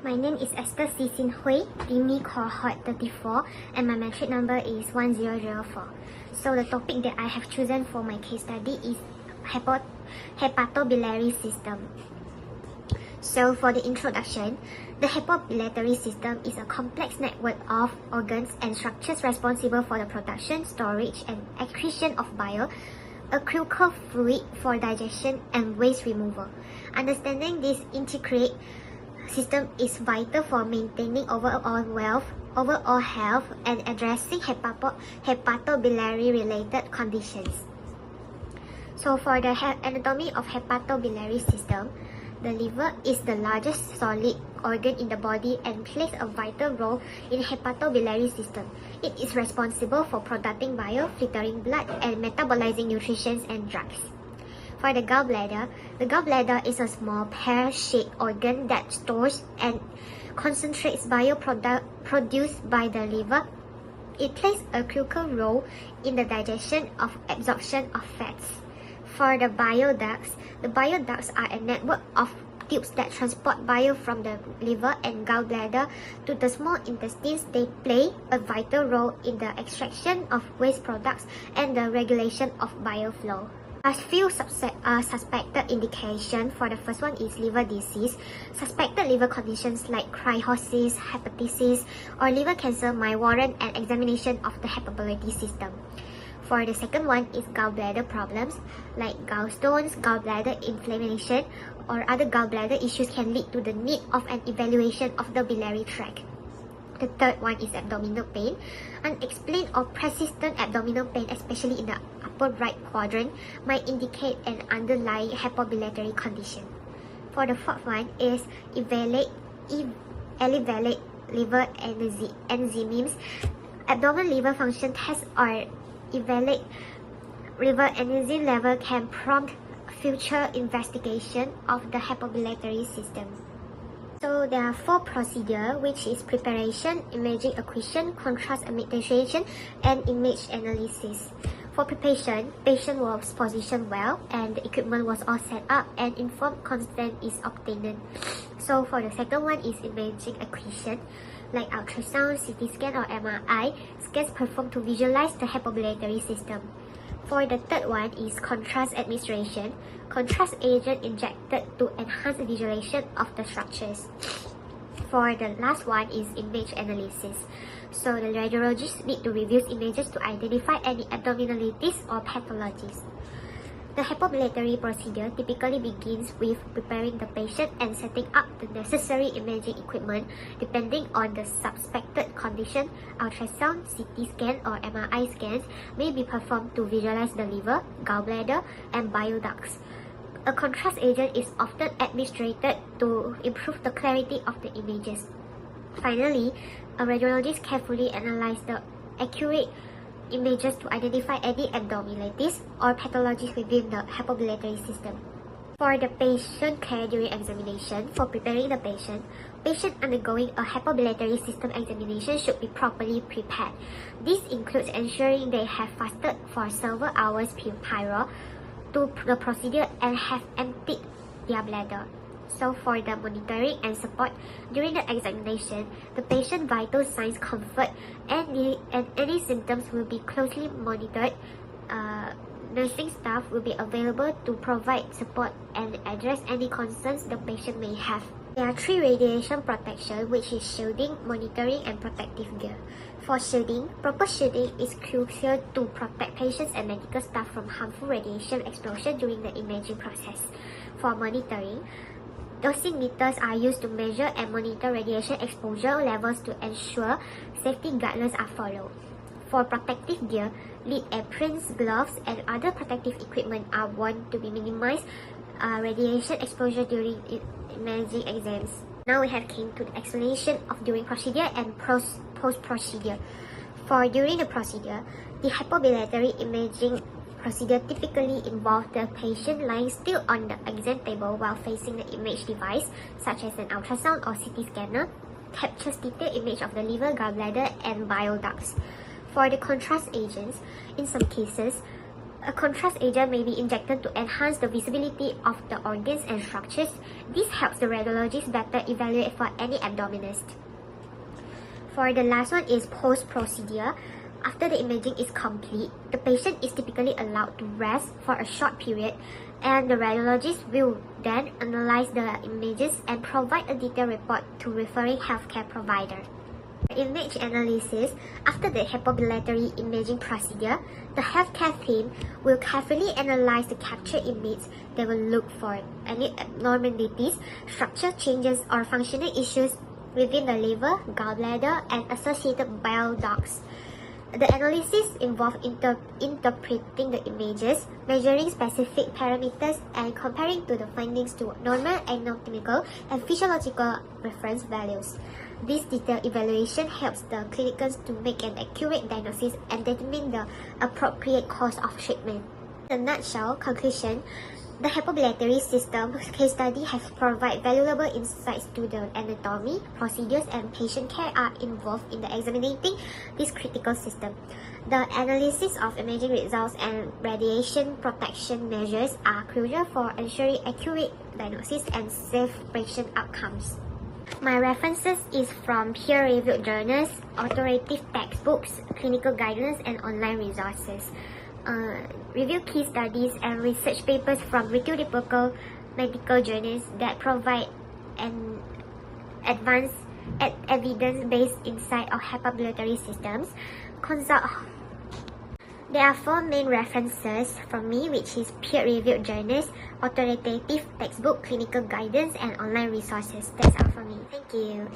My name is Esther Sin Hui, DMI cohort 34, and my metric number is 1004. So the topic that I have chosen for my case study is hepatobiliary system. So for the introduction, the hepatobiliary system is a complex network of organs and structures responsible for the production, storage, and excretion of bile, a crucial fluid for digestion and waste removal. Understanding this integrated system is vital for maintaining overall health, and addressing hepatobiliary related conditions. So for the anatomy of hepatobiliary system, the liver is the largest solid organ in the body and plays a vital role in hepatobiliary system. It is responsible for producing bile, filtering blood, and metabolizing nutrition and drugs. For the gallbladder is a small pear-shaped organ that stores and concentrates bile produced by the liver. It plays a crucial role in the digestion of absorption of fats. For the bile ducts are a network of tubes that transport bile from the liver and gallbladder to the small intestines. They play a vital role in the extraction of waste products and the regulation of bile flow. A few suspected indications. For the first one is liver disease. Suspected liver conditions like cirrhosis, hepatitis, or liver cancer might warrant an examination of the hepatobiliary system. For the second one is gallbladder problems like gallstones, gallbladder inflammation, or other gallbladder issues can lead to the need of an evaluation of the biliary tract. The third one is abdominal pain. Unexplained or persistent abdominal pain, especially in the upper right quadrant, might indicate an underlying hepatobiliary condition. For the fourth one is elevated liver enzymes. Abdominal liver function tests or evaluate liver enzyme level can prompt future investigation of the hepatobiliary system. So there are 4 procedures, which is preparation, imaging acquisition, contrast administration, and image analysis. For preparation, patient was positioned well and the equipment was all set up and informed consent is obtained. So for the second one is imaging acquisition, like ultrasound, CT scan, or MRI scans performed to visualize the hepatobiliary system. For the third one is contrast administration. Contrast agent injected to enhance visualization of the structures. For the last one is image analysis. So the radiologist need to review images to identify any abnormalities or pathologies. The hepatobiliary procedure typically begins with preparing the patient and setting up the necessary imaging equipment depending on the suspected condition. Ultrasound, CT scan, or MRI scans may be performed to visualize the liver, gallbladder, and bile ducts. A contrast agent is often administered to improve the clarity of the images. Finally, a radiologist carefully analyzes the accurate images to identify any abnormalities or pathologies within the hepatobiliary system. For the patient care during examination, for preparing the patient undergoing a hepatobiliary system examination should be properly prepared. This includes ensuring they have fasted for several hours prior to the procedure and have emptied their bladder. So for the monitoring and support during the examination, the patient vital signs comfort and any symptoms will be closely monitored. Nursing staff will be available to provide support and address any concerns the patient may have. There are 3 radiation protection, which is shielding, monitoring, and protective gear. For shielding, proper shielding is crucial to protect patients and medical staff from harmful radiation exposure during the imaging process. For monitoring, dosimeters are used to measure and monitor radiation exposure levels to ensure safety guidelines are followed. For protective gear, lead aprons, gloves, and other protective equipment are worn to minimize radiation exposure during imaging exams. Now we have came to the explanation of during procedure and post-procedure. For during the procedure, the hepatobiliary imaging procedure typically involves the patient lying still on the exam table while facing the image device, such as an ultrasound or CT scanner, captures detailed image of the liver, gallbladder, and bile ducts. For the contrast agents, in some cases, A contrast agent may be injected to enhance the visibility of the organs and structures. This helps the radiologist better evaluate for any abdominis. For the last one is post-procedure. After the imaging is complete, the patient is typically allowed to rest for a short period, and the radiologist will then analyze the images and provide a detailed report to referring healthcare provider. Image analysis. After the hepatobiliary imaging procedure, the healthcare team will carefully analyze the captured image. They will look for any abnormalities, structural changes, or functional issues within the liver, gallbladder, and associated bile ducts. The analysis involves interpreting the images, measuring specific parameters, and comparing to the findings to normal anatomical and physiological reference values. This detailed evaluation helps the clinicians to make an accurate diagnosis and determine the appropriate course of treatment. In a nutshell, conclusion, the hepatobiliary system case study has provided valuable insights to the anatomy, procedures, and patient care are involved in the examining this critical system. The analysis of imaging results and radiation protection measures are crucial for ensuring accurate diagnosis and safe patient outcomes. My references is from peer-reviewed journals, authoritative textbooks, clinical guidance, and online resources. Review key studies and research papers from reputable medical journals that provide an advanced evidence-based insight of hepatobiliary systems. Consult. There are 4 main references from me, which is peer-reviewed journals, authoritative textbook, clinical guidance, and online resources. That's all from me. Thank you.